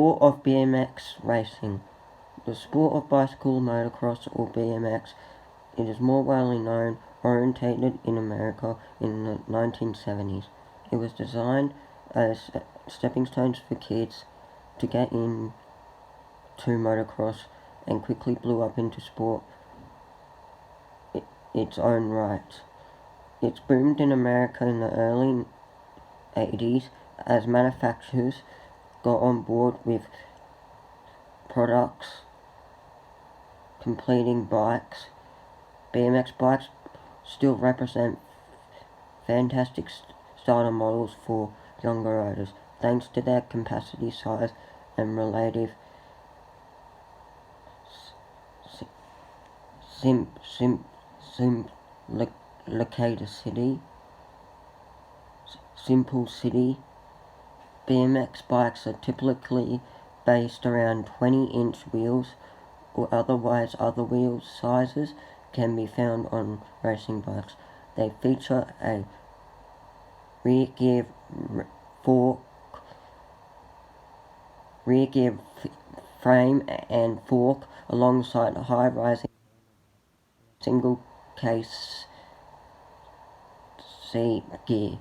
Sport of BMX racing. The sport of bicycle motocross or BMX, it is more widely known, originated in America in the 1970s. It was designed as stepping stones for kids to get into motocross and quickly blew up into sport its own right. It boomed in America in the early 80s as manufacturers got on board with products completing bikes. BMX bikes still represent fantastic starter models for younger riders, thanks to their capacity, size, and relative simplicity. BMX bikes are typically based around 20-inch wheels, or otherwise other wheel sizes can be found on racing bikes. They feature a rear gear frame and fork alongside a high-rising single case seat gear.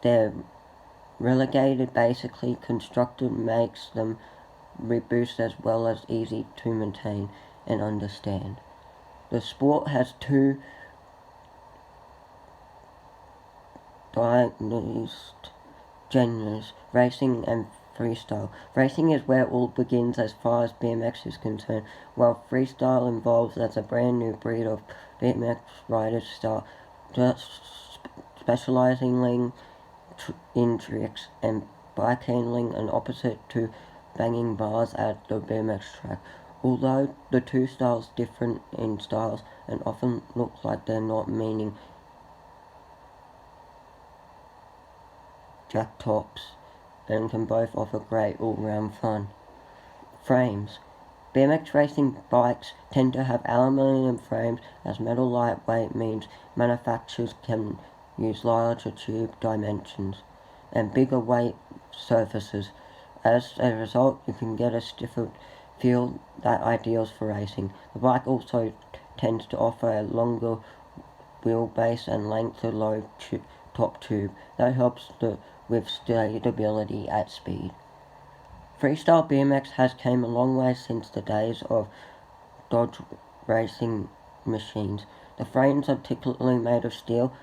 Their relegated basically constructed makes them reboost as well as easy to maintain and understand. The sport has two diagnosed genres, racing and freestyle. Racing is where all begins as far as BMX is concerned, while freestyle involves as a brand new breed of BMX riders start specializing in tricks and bike handling, and opposite to banging bars at the BMX track. Although the two styles differ in styles and often look like they're not, meaning jack tops, and can both offer great all-round fun. Frames. BMX racing bikes tend to have aluminium frames, as metal lightweight means manufacturers can use larger tube dimensions and bigger weight surfaces. As a result, you can get a stiffer feel that ideal for racing. The bike also tends to offer a longer wheelbase and length of low top tube that helps with stability at speed. Freestyle BMX has come a long way since the days of Dodge racing machines. The frames are typically made of steel.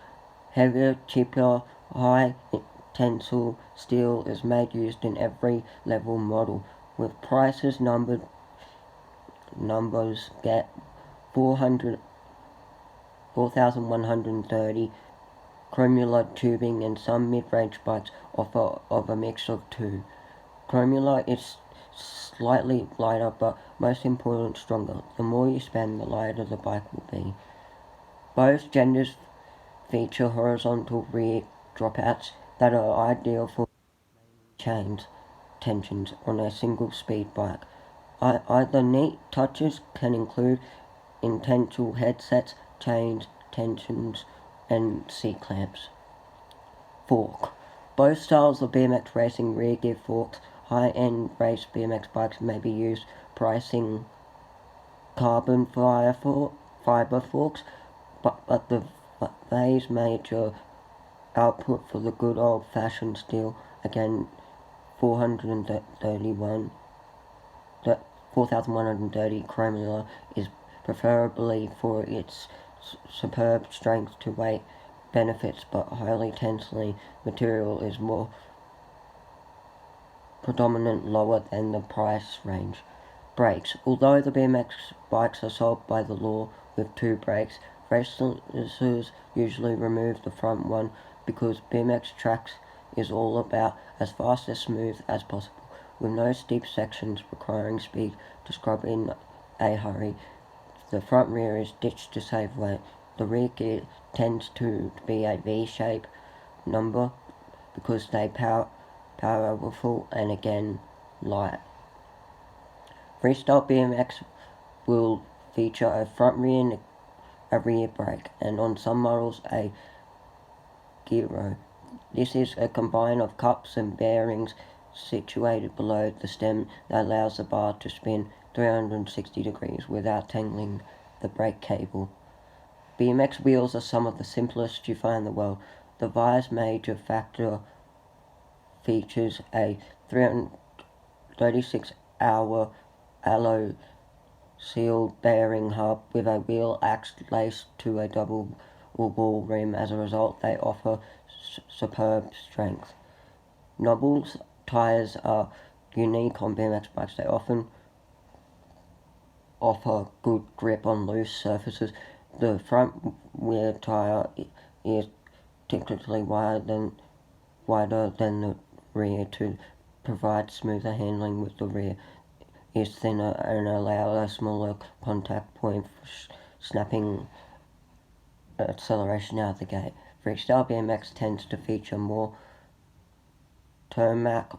Heavier, cheaper, high tensile steel is used in every level model, with prices numbers get 4,130. Chromula tubing and some mid-range bikes offer of a mix of two. Chromula is slightly lighter, but most important, stronger. The more you spend, the lighter the bike will be. Both genders feature horizontal rear dropouts that are ideal for tensions on a single speed bike. Either neat touches can include intentional headsets, chains, tensions, and C-clamps. Fork. Both styles of BMX racing rear gear forks. High-end race BMX bikes may be used pricing carbon fiber forks, but the phase major output for the good old-fashioned steel, again 4,130 chromula, is preferably for its superb strength to weight benefits, but highly tensile material is more predominant lower than the price range. Brakes. Although the BMX bikes are sold by the law with two brakes, racers usually remove the front one because BMX tracks is all about as fast as smooth as possible, with no steep sections requiring speed to scrub in a hurry. The front rear is ditched to save weight. The rear gear tends to be a V-shape number because they powerful and again light. Freestyle BMX will feature a front rear and a rear brake, and on some models a gyro. This is a combine of cups and bearings situated below the stem that allows the bar to spin 360 degrees without tangling the brake cable. BMX wheels are some of the simplest you find in the world. The Vi's major factor features a 336-hour alloy sealed bearing hub with a wheel axe laced to a double ball rim. As a result, they offer superb strength. Knobbles tires are unique on BMX bikes. They often offer good grip on loose surfaces. The front rear tire is typically wider than the rear to provide smoother handling, with the rear is thinner and allow a smaller contact point for snapping acceleration out of the gate. Freestyle BMX tends to feature more tarmac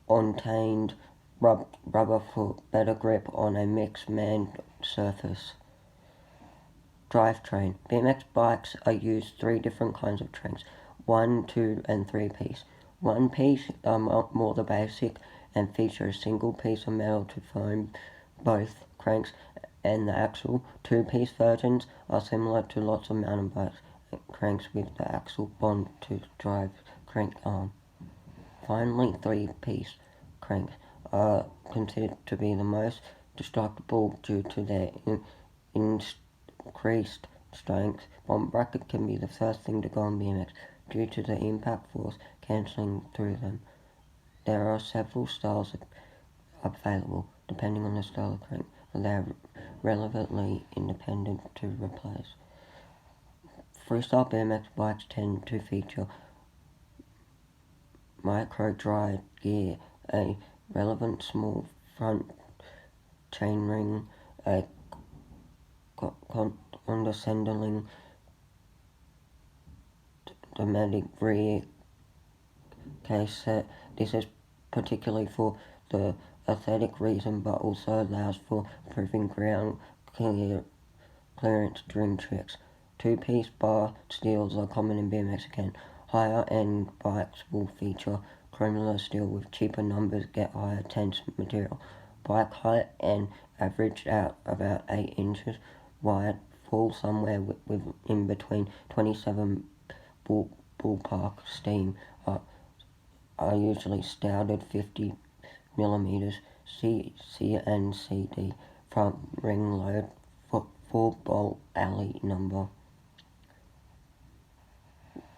untained rubber for better grip on a mixed manned surface. Drivetrain. BMX bikes are used 3 different kinds of trains: 1, 2, and 3 piece. 1 piece are more the basic and feature a single piece of metal to form both cranks and the axle. 2 piece versions are similar to lots of mountain bikes, cranks with the axle bond to drive crank arm. Finally, 3 piece cranks are considered to be the most destructible due to their increased strength. Bomb bracket can be the first thing to go on BMX due to the impact force cancelling through them. There are several styles available depending on the style of crank, but they are relatively independent to replace. Freestyle BMX bikes tend to feature micro-drive gear, a relevant small front chainring, a condescending dramatic rear cassette. This is particularly for the aesthetic reason, but also allows for improving ground clearance during tricks. 2-piece bar steels are common in BMX again. Higher end bikes will feature chromolar steel with cheaper numbers, get higher tense material. Bike height and averaged out about 8 inches wide, fall somewhere in between 27 ballpark. Steam are usually stouted 50 millimeters. C and CD front ring load, 4-bolt alley number.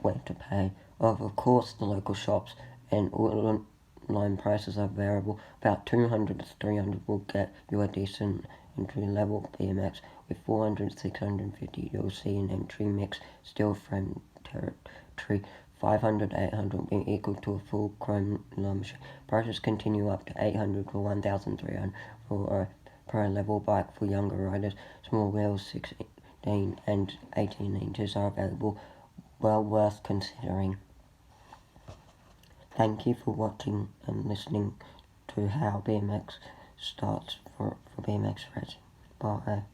Where to pay. Of course, the local shops and online prices are variable. About 200 to 300 will get you a decent entry-level BMX. With 400 to 650, you'll see an entry mix steel frame territory. 500 to 800 will be equal to a full chrome machine. Prices continue up to 800 to 1,300 for a pro-level bike for younger riders. Small wheels 16 and 18 inches are available. Well worth considering. Thank you for watching and listening to how BMX starts for BMX racing. Bye.